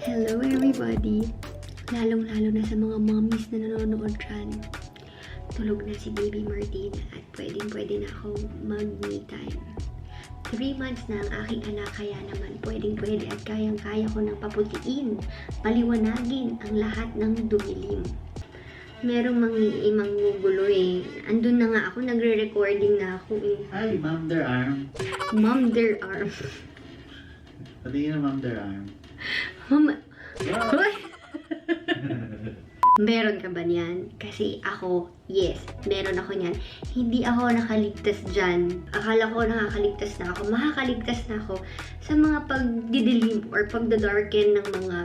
Hello everybody! Lalong-lalo na sa mga mommies na nanonood dyan. Tulog na si Baby Martina at pwedeng-pwede na akong mag-me time. 3 months na ang aking anak, kaya naman pwedeng-pwede at kayang-kaya ko nang paputiin, paliwanagin ang lahat ng dumilim. Merong mangiimang gulo eh. Andun na nga ako, nagre-recording na ako eh. Hi, Mom Their Arm. Mom, their arm. Patingin na Mom Their Arm. Hoy! Meron ka ba niyan? Kasi ako, yes, meron ako niyan. Hindi ako nakaligtas dyan. Akala ko nakakaligtas na ako. Makakaligtas na ako sa mga pagdidilim or pagdadarken ng mga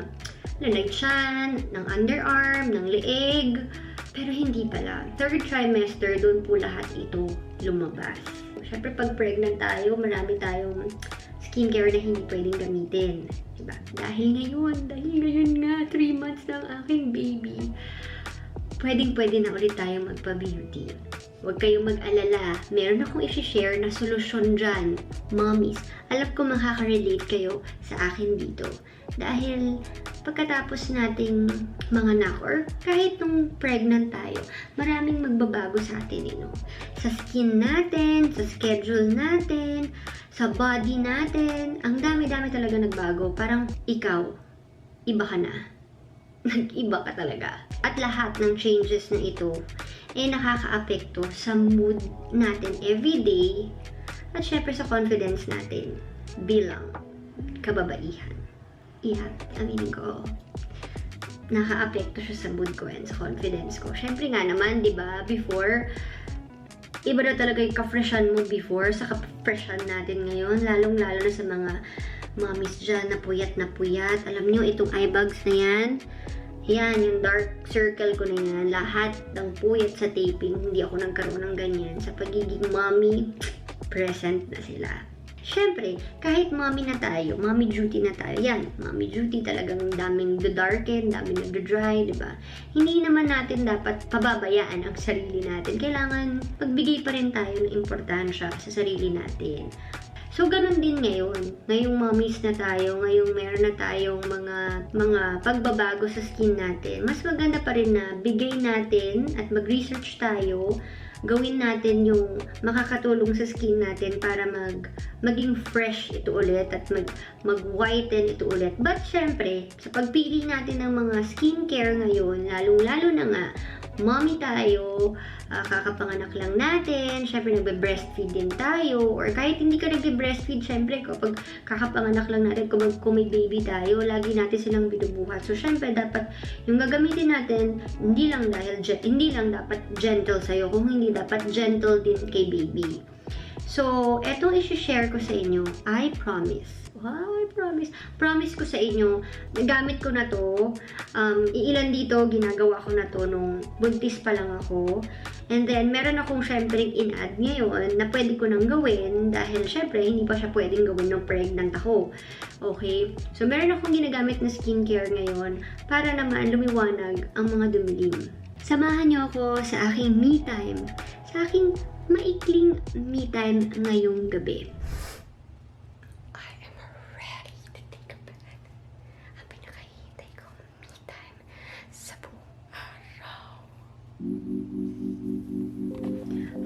ng tiyan, ng underarm, ng leeg. Pero hindi pala. 3rd trimester, doon po lahat ito lumabas. Siyempre, pag pregnant tayo, marami tayong skincare na hindi pwedeng gamitin. Diba? Dahil ngayon nga, 3 months na ang aking baby, pwedeng-pwede na ulit tayo magpa-beauty. Huwag kayong mag-alala. Meron akong isi-share na solusyon dyan. Mommies, alam ko makaka-relate kayo sa akin dito. Dahil pagkatapos nating mga anak or kahit nung pregnant tayo, maraming magbabago sa atin, no? Sa skin natin, sa schedule natin, sa body natin, ang dami-dami talaga nagbago. Parang ikaw, iba ka na. Nag-iba ka talaga. At lahat ng changes na ito, nakaka-apekto sa mood natin everyday at syempre sa confidence natin bilang kababaihan. Yeah, aminin ko. Naka-apekto siya sa mood ko and sa confidence ko. Syempre nga naman, di ba, before, iba na talaga yung ka-freshan mo before sa ka-freshan natin ngayon, lalong-lalo na sa mga mommies dyan na puyat. Alam nyo, itong eye bags na yan, yung dark circle ko na yan, lahat ng puyat sa taping, hindi ako nagkaroon ng ganyan. Sa pagiging mommy, present na sila. Siyempre, kahit mommy na tayo, mommy duty na tayo, yan, mommy duty talagang daming darken, daming nagda-dry, diba? Hindi naman natin dapat pababayaan ang sarili natin. Kailangan magbigay pa rin tayo ng importansya sa sarili natin. So, ganun din ngayon. Ngayong mommies na tayo, ngayong meron na tayong mga pagbabago sa skin natin, mas maganda pa rin na bigay natin at mag-research tayo, gawin natin yung makakatulong sa skin natin para maging fresh ito ulit at mag-whiten ito ulit. But syempre, sa pagpili natin ng mga skincare ngayon, lalo na nga, mommy tayo, kakapanganak lang natin, syempre nagbe-breastfeed din tayo, or kahit hindi ka nagbe-breastfeed, syempre kapag kakapanganak lang natin, kung may baby tayo, lagi natin silang binubuhat. So syempre dapat yung gagamitin natin, hindi lang dapat gentle sa'yo, kung hindi dapat gentle din kay baby. So, etong isi-share ko sa inyo, I promise. Wow, I promise. Promise ko sa inyo, nagamit ko na to. Iilan dito, ginagawa ko na to nung buntis pa lang ako. And then, meron akong syempre in-add ngayon na pwede ko nang gawin dahil syempre, hindi pa siya pwedeng gawin nung pregnant ako. Okay? So, meron akong ginagamit na skincare ngayon para naman lumiwanag ang mga dumilim. Samahan niyo ako sa aking me time. Sa aking maikling me time ngayong gabi.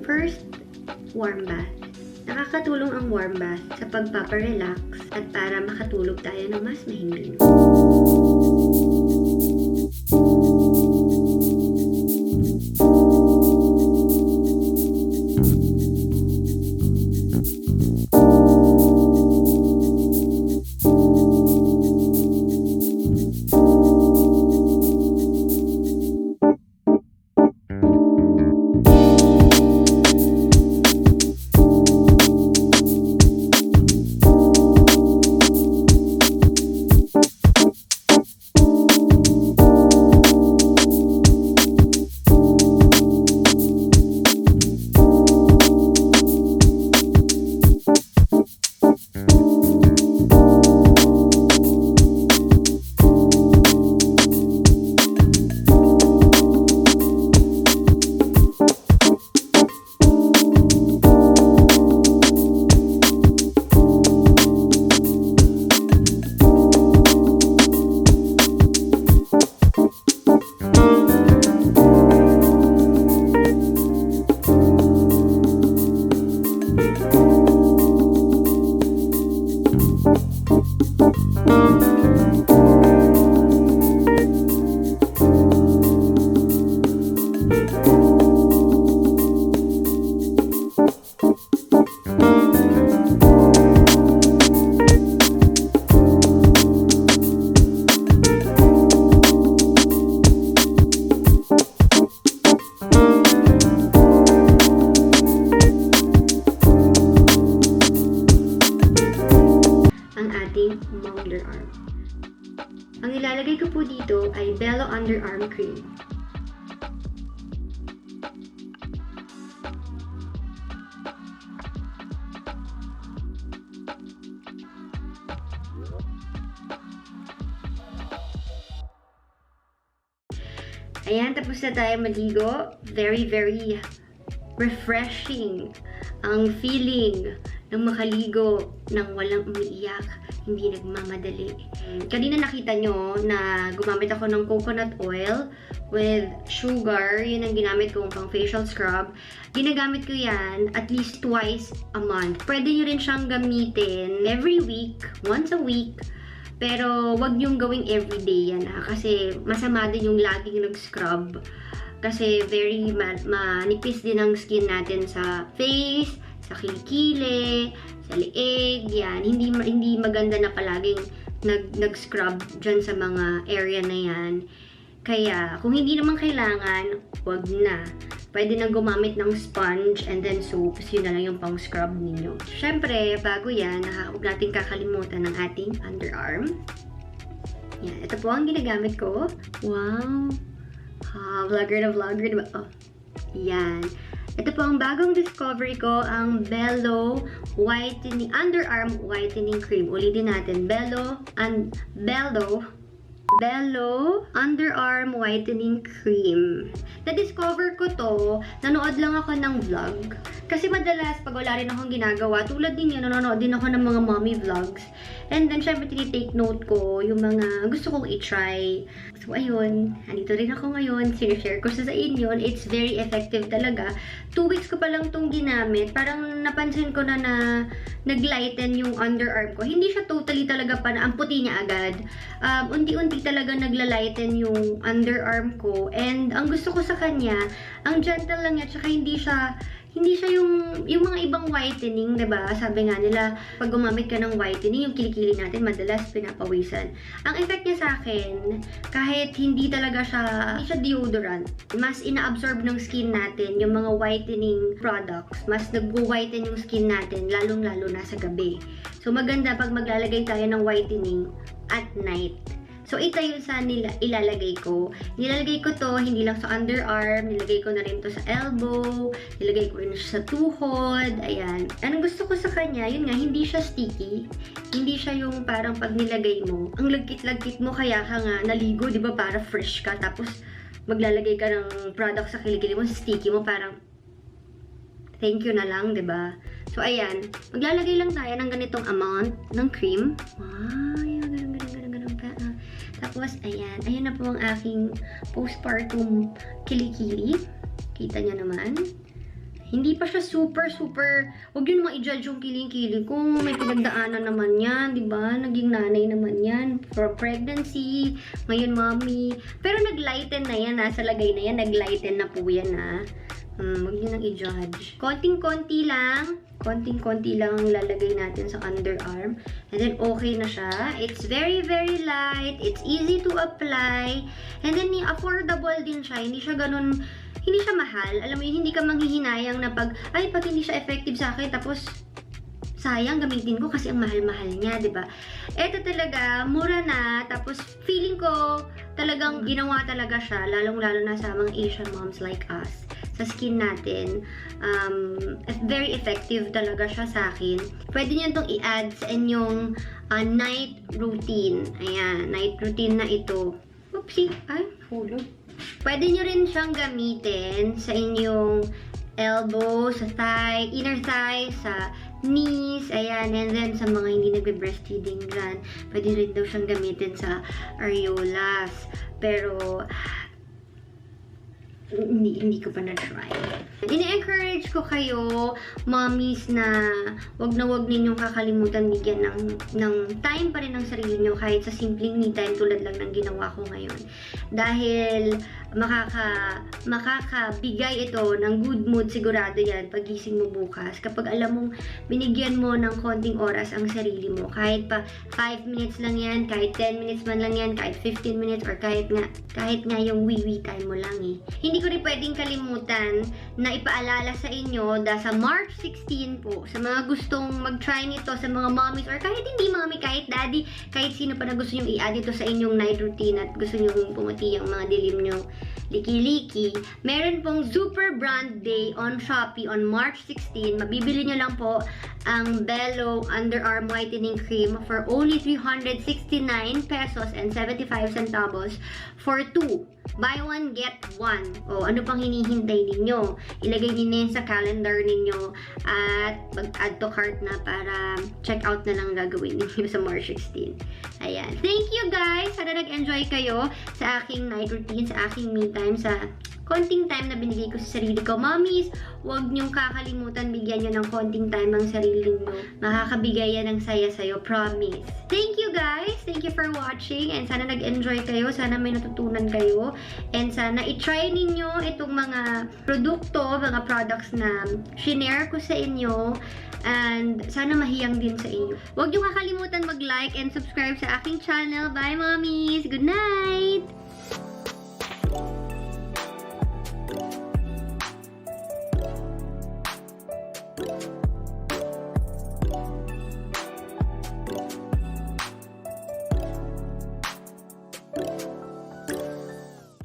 First, warm bath. Nakakatulong ang warm bath sa pagpaparelax at para makatulog tayo ng mas mahimbing. underarm. Ang ilalagay ko po dito ay Bello Underarm Cream. Ayan, tapos na tayo maligo. Very, very refreshing ang feeling ng makaligo ng walang umiiyak, hindi nagmamadali. Kanina nakita nyo na gumamit ako ng coconut oil with sugar. Yun ang ginamit kong pang facial scrub. Ginagamit ko yan at least twice a month. Pwede nyo rin siyang gamitin every week, once a week. Pero wag niyong gawing everyday yan kasi masama din yung laging nag-scrub. Kasi very manipis din ang skin natin sa face, sa kilikili, sa leeg, yan. Hindi maganda na palaging nag-scrub dyan sa mga area na yan. Kaya, kung hindi naman kailangan, wag na. Pwede nang gumamit ng sponge and then soap. Yun na lang yung pang scrub ninyo. Siyempre, bago yan, huwag natin kakalimutan ng ating underarm. Yan, ito po ang ginagamit ko. Wow! Vlogger na vlogger, diba? Oh, yan. Ito po ang bagong discovery ko, ang Bello Underarm Whitening Cream. Ulitin natin, Bello Underarm Whitening Cream. Na-discover ko to, nanood lang ako ng vlog. Kasi madalas, pag wala rin akong ginagawa, tulad din yun, nanonood din ako ng mga mommy vlogs. And then, syempre, tinitake note ko yung mga gusto kong i-try. So, ayun, andito rin ako ngayon. Sinishare ko sa inyo. It's very effective talaga. 2 weeks ko pa lang itong ginamit. Parang napansin ko na nag-lighten yung underarm ko. Hindi siya totally talaga pa na ang puti niya agad. Unti-unti talaga nagla-lighten yung underarm ko. And ang gusto ko sa kanya, ang gentle lang niya, tsaka hindi siya yung mga ibang whitening, diba? Sabi nga nila, pag gumamit ka ng whitening, yung kilikili natin madalas pinapawisan. Ang effect niya sa akin, kahit hindi siya deodorant, mas ina-absorb ng skin natin yung mga whitening products. Mas nag-whiten yung skin natin, lalong-lalo na sa gabi. So, maganda pag maglalagay tayo ng whitening at night. So, ito yung sa ilalagay ko. Nilalagay ko to, hindi lang sa underarm, nilagay ko na rin to sa elbow, nilagay ko rin siya sa tuhod, ayan. Anong gusto ko sa kanya, yun nga, hindi siya sticky. Hindi siya yung parang pag nilagay mo, ang lagkit-lagkit mo, kaya ka nga naligo, di ba, para fresh ka, tapos maglalagay ka ng product sa kilikili mo, sticky mo, parang thank you na lang, di ba? So, ayan, maglalagay lang tayo ng ganitong amount ng cream. Wow, ayan, ganun pa. Tapos, ayan na po ang aking postpartum kilikili. Kita niya naman. Hindi pa siya super, huwag yun naman i-judge yung kiling-kiling kung may pinagdaanan naman yan, di ba? Naging nanay naman yan for pregnancy, ngayon mommy. Pero nag-lighten na yan, sa lagay na yan, nag-lighten na po yan, huwag nyo nang i-judge. Konting-konti lang ang lalagay natin sa underarm. And then, okay na siya. It's very, very light. It's easy to apply. And then, affordable din siya. Hindi siya mahal. Alam mo yun, hindi ka manghihinayang na pag hindi siya effective sa akin, tapos, sayang gamitin ko kasi ang mahal-mahal niya, di ba? Ito talaga, mura na, tapos feeling ko talagang ginawa talaga siya, lalong-lalo na sa mga Asian moms like us, sa skin natin. Very effective talaga siya sa akin. Pwede niyo itong i-add sa inyong night routine. Ayan, night routine na ito. Oopsie! Ay, hulog. Pwede niyo rin siyang gamitin sa inyong elbow, sa thigh, inner thigh, sa knees, ayan, and then sa mga hindi nagbe-breastfeeding dyan, pwede rin daw siyang gamitin sa areolas. Pero, hindi ko pa na-try. Ini-encourage ko kayo, mommies, na wag ninyong kakalimutan bigyan ng time pa rin ng sarili nyo kahit sa simpleng me time tulad lang ng ginawa ko ngayon. Dahil makakabigay ito ng good mood sigurado yan pagising mo bukas. Kapag alam mong binigyan mo ng konting oras ang sarili mo, kahit pa 5 minutes lang yan, kahit 10 minutes man lang yan, kahit 15 minutes, or kahit nga yung wee time mo lang eh. Hindi hindi ko rin pwedeng kalimutan na ipaalala sa inyo dahil sa March 16 po, sa mga gustong mag-try nito, sa mga mommies or kahit hindi mommy, kahit daddy, kahit sino pa na gusto nyong i-add ito sa inyong night routine at gusto nyong pumuti yung mga dilim nyo, liki-liki, meron pong Super Brand Day on Shopee on March 16. Mabibili nyo lang po ang Bello Underarm Whitening Cream for only 369 pesos and 75 centavos for 2. Buy one, get one. O, ano pang hinihintay ninyo? Ilagay niyo na yun sa calendar ninyo at mag-add to cart na para check out na lang gagawin ninyo sa March 16. Ayan. Thank you guys! Sana nag-enjoy kayo sa aking night routine, sa aking me time, sa konting time na binigay ko sa sarili ko. Mommies, huwag niyong kakalimutan bigyan niyo ng konting time ang sarili niyo. Makakabigay yan ng saya sa'yo. Promise. Thank you guys! Thank you for watching and sana nag-enjoy kayo. Sana may natutunan kayo. And sana i-try ninyo itong mga produkto, mga products na shinare ko sa inyo. And sana mahiyang din sa inyo. Huwag niyong kakalimutan mag-like and subscribe sa aking channel. Bye, mommies! Good night!